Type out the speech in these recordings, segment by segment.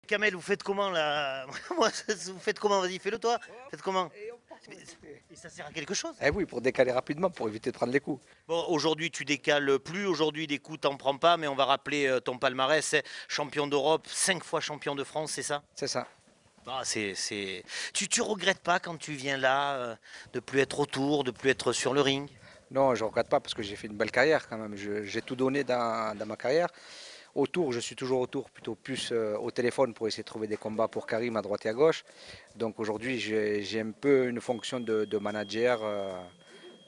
Kamel, vous faites comment là? Moi, vous faites comment? Vas-y, fais-le toi. Faites comment? Et ça sert à quelque chose? Eh oui, pour décaler rapidement, pour éviter de prendre les coups. Bon, aujourd'hui, tu décales plus. Aujourd'hui, des coups, t'en prends pas. Mais on va rappeler ton palmarès. C'est champion d'Europe, 5 fois champion de France, c'est ça? C'est ça. Ah, tu regrettes pas quand tu viens là de plus être autour, de plus être sur le ring? Non, je ne regrette pas parce que j'ai fait une belle carrière quand même. J'ai tout donné dans ma carrière. Autour, je suis toujours autour, plutôt plus au téléphone pour essayer de trouver des combats pour Karim à droite et à gauche. Donc aujourd'hui, j'ai un peu une fonction de manager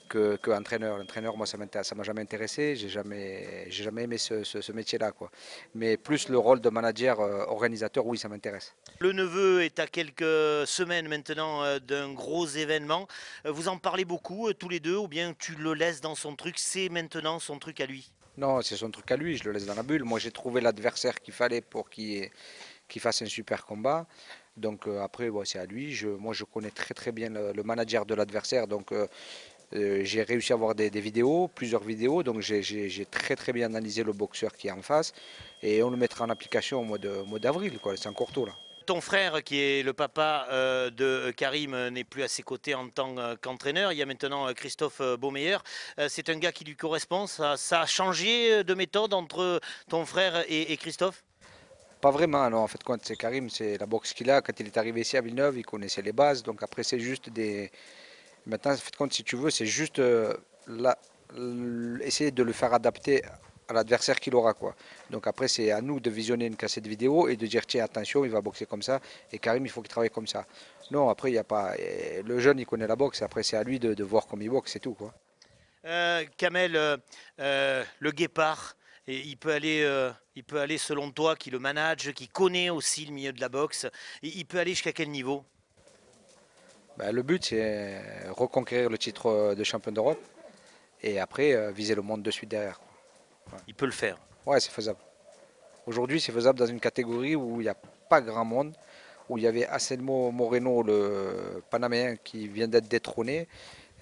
que entraîneur. L'entraîneur, moi, ça m'a jamais intéressé. J'ai jamais aimé ce métier-là, quoi. Mais plus le rôle de manager organisateur, oui, ça m'intéresse. Le neveu est à quelques semaines maintenant d'un gros événement. Vous en parlez beaucoup tous les deux ou bien tu le laisses dans son truc? C'est maintenant son truc à lui. Non, c'est son truc à lui, je le laisse dans la bulle. Moi, j'ai trouvé l'adversaire qu'il fallait pour qu'il fasse un super combat. Donc après, bon, c'est à lui. Moi, je connais très très bien le manager de l'adversaire. Donc j'ai réussi à avoir des vidéos, plusieurs vidéos. Donc j'ai très très bien analysé le boxeur qui est en face. Et on le mettra en application au mois d'avril, quoi. C'est encore tôt là. Ton frère, qui est le papa de Karim, n'est plus à ses côtés en tant qu'entraîneur. Il y a maintenant Christophe Beaumeilleur. C'est un gars qui lui correspond. Ça a changé de méthode entre ton frère et Christophe? Pas vraiment, non. En fait, quand c'est Karim, c'est la boxe qu'il a. Quand il est arrivé ici à Villeneuve, il connaissait les bases. Donc après, c'est juste des. Maintenant, en fait, compte, si tu veux, c'est juste essayer de le faire adapter à l'adversaire qu'il aura, quoi. Donc après, c'est à nous de visionner une cassette vidéo et de dire, tiens, attention, il va boxer comme ça. Et Karim, il faut qu'il travaille comme ça. Non, après, il y a pas. Le jeune, il connaît la boxe. Après, c'est à lui de voir comment il boxe, c'est tout, quoi. Kamel, le guépard, et il peut aller selon toi, qui le manage, qui connaît aussi le milieu de la boxe, il peut aller jusqu'à quel niveau? Ben, le but, c'est reconquérir le titre de champion d'Europe et après, viser le monde de suite derrière. Il peut le faire. Ouais, c'est faisable. Aujourd'hui, c'est faisable dans une catégorie où il n'y a pas grand monde, où il y avait Anselmo Moreno, le Panaméen, qui vient d'être détrôné,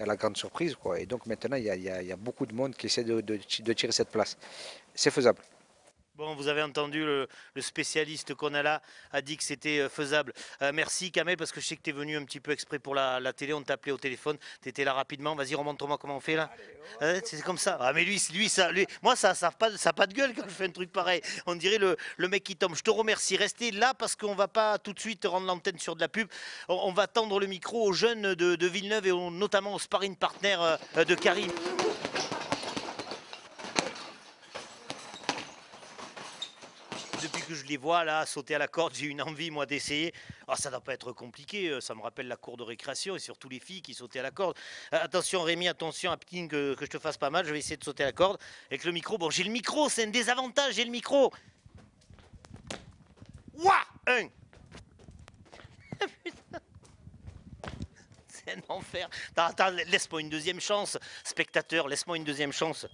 à la grande surprise, quoi. Et donc maintenant, il y a beaucoup de monde qui essaie de tirer cette place. C'est faisable. Bon, vous avez entendu le spécialiste qu'on a là a dit que c'était faisable. Merci Kamel, parce que je sais que tu es venu un petit peu exprès pour la télé, on t'a appelé au téléphone, tu étais là rapidement. Vas-y, remonte-moi comment on fait là. C'est comme ça. Ah mais moi ça a pas de gueule quand je fais un truc pareil. On dirait le mec qui tombe. Je te remercie. Restez là parce qu'on va pas tout de suite rendre l'antenne sur de la pub. On va tendre le micro aux jeunes de Villeneuve et notamment au sparring partner de Karim. Depuis que je les vois là sauter à la corde, j'ai une envie moi d'essayer. Ah, ça ne doit pas être compliqué, ça me rappelle la cour de récréation et surtout les filles qui sautaient à la corde. Attention Rémi, attention à Pting que je te fasse pas mal, je vais essayer de sauter à la corde avec le micro. Bon, j'ai le micro, c'est un désavantage, j'ai le micro. Ouah, un. C'est un enfer. Attends, laisse-moi une deuxième chance, spectateur, laisse-moi une deuxième chance.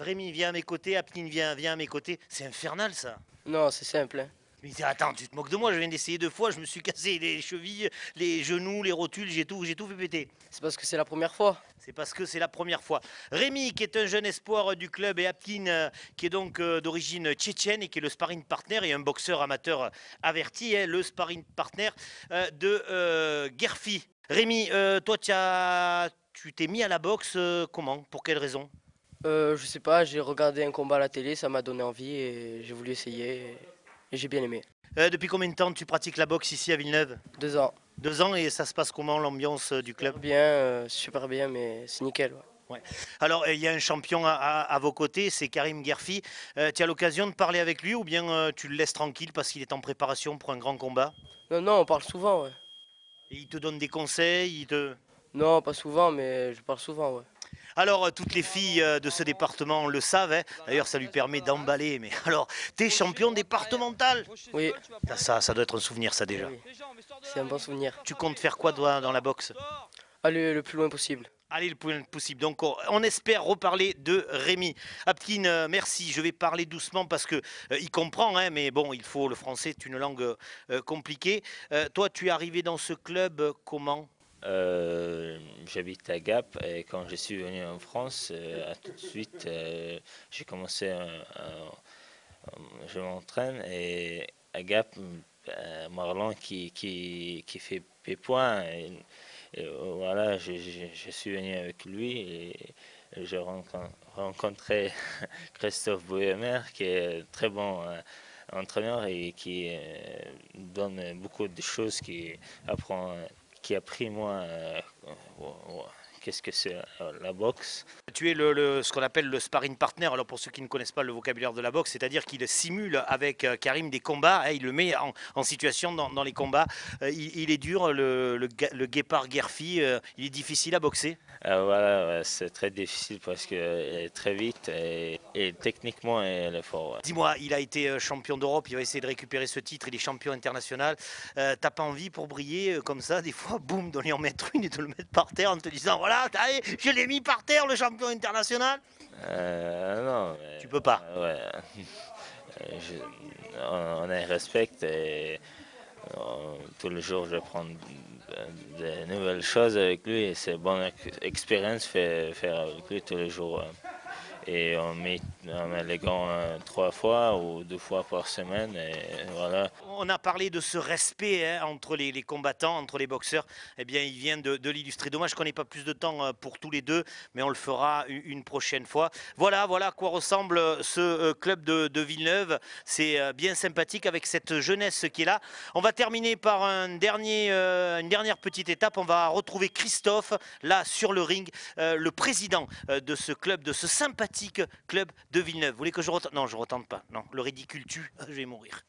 Rémi, viens à mes côtés, Aptine, viens à mes côtés. C'est infernal ça. Non, c'est simple, hein. Mais attends, tu te moques de moi, je viens d'essayer 2 fois, je me suis cassé les chevilles, les genoux, les rotules, j'ai tout fait péter. C'est parce que c'est la première fois. C'est parce que c'est la première fois. Rémi, qui est un jeune espoir du club, et Apkin, qui est donc d'origine tchétchène et qui est le sparring partner et un boxeur amateur averti, hein, le sparring partner de Guerfi. Rémi, toi, tu t'es mis à la boxe comment? Pour quelle raison? Je sais pas, j'ai regardé un combat à la télé, ça m'a donné envie et j'ai voulu essayer et j'ai bien aimé. Depuis combien de temps tu pratiques la boxe ici à Villeneuve? 2 ans. 2 ans, et ça se passe comment l'ambiance du club? Super bien, mais c'est nickel, ouais. Ouais. Alors, il y a un champion à vos côtés, c'est Karim Guerfi. Tu as l'occasion de parler avec lui ou bien tu le laisses tranquille parce qu'il est en préparation pour un grand combat? Non, non, on parle souvent, ouais. Et il te donne des conseils, Non, pas souvent, mais je parle souvent, ouais. Alors, toutes les filles de ce département le savent, hein. D'ailleurs, ça lui permet d'emballer. Mais alors, t'es champion départemental? Oui, Ça doit être un souvenir, ça déjà. oui, c'est un bon souvenir. Tu comptes faire quoi, toi, dans la boxe? Aller le plus loin possible. Allez, le plus possible. Donc, on espère reparler de Rémi. Apkin, merci. Je vais parler doucement parce que il comprend, hein, mais bon, il faut le français, c'est une langue compliquée. Toi, tu es arrivé dans ce club comment? J'habite à Gap et quand je suis venu en France, tout de suite, j'ai commencé je m'entraîne et à Gap, Marlon qui fait des points. Et voilà, je suis venu avec lui et j'ai rencontré Christophe Bouillemer qui est très bon entraîneur et qui donne beaucoup de choses qui a pris moi qu'est-ce que c'est la boxe. Tu es ce qu'on appelle le sparring partner. Alors pour ceux qui ne connaissent pas le vocabulaire de la boxe, c'est-à-dire qu'il simule avec Karim des combats, hein, il le met en situation dans les combats. Il est dur, le guépard Guerfi, il est difficile à boxer. Voilà, ouais, c'est très difficile parce qu'elle est très vite et techniquement elle est fort. Ouais. Dis-moi, il a été champion d'Europe, il va essayer de récupérer ce titre, il est champion international. T'as pas envie pour briller comme ça, des fois, boum, de lui en mettre une et de le mettre par terre en te disant, voilà, allez, je l'ai mis par terre, le champion international? Non. Mais, tu peux pas. Ouais. On les respecte et tous les jours je prends de nouvelles choses avec lui et c'est une bonne expérience faire avec lui tous les jours. Et on met les gants 3 fois ou 2 fois par semaine et voilà. On a parlé de ce respect hein, entre les combattants, entre les boxeurs. Eh bien, il vient de l'illustrer. Dommage qu'on n'ait pas plus de temps pour tous les deux, mais on le fera une prochaine fois. Voilà à quoi ressemble ce club de Villeneuve. C'est bien sympathique avec cette jeunesse qui est là. On va terminer par une dernière petite étape. On va retrouver Christophe, là, sur le ring, le président de ce club, de ce sympathique club de Villeneuve. Vous voulez que je retente? Non, je retente pas. Non, le ridicule tue. Je vais mourir.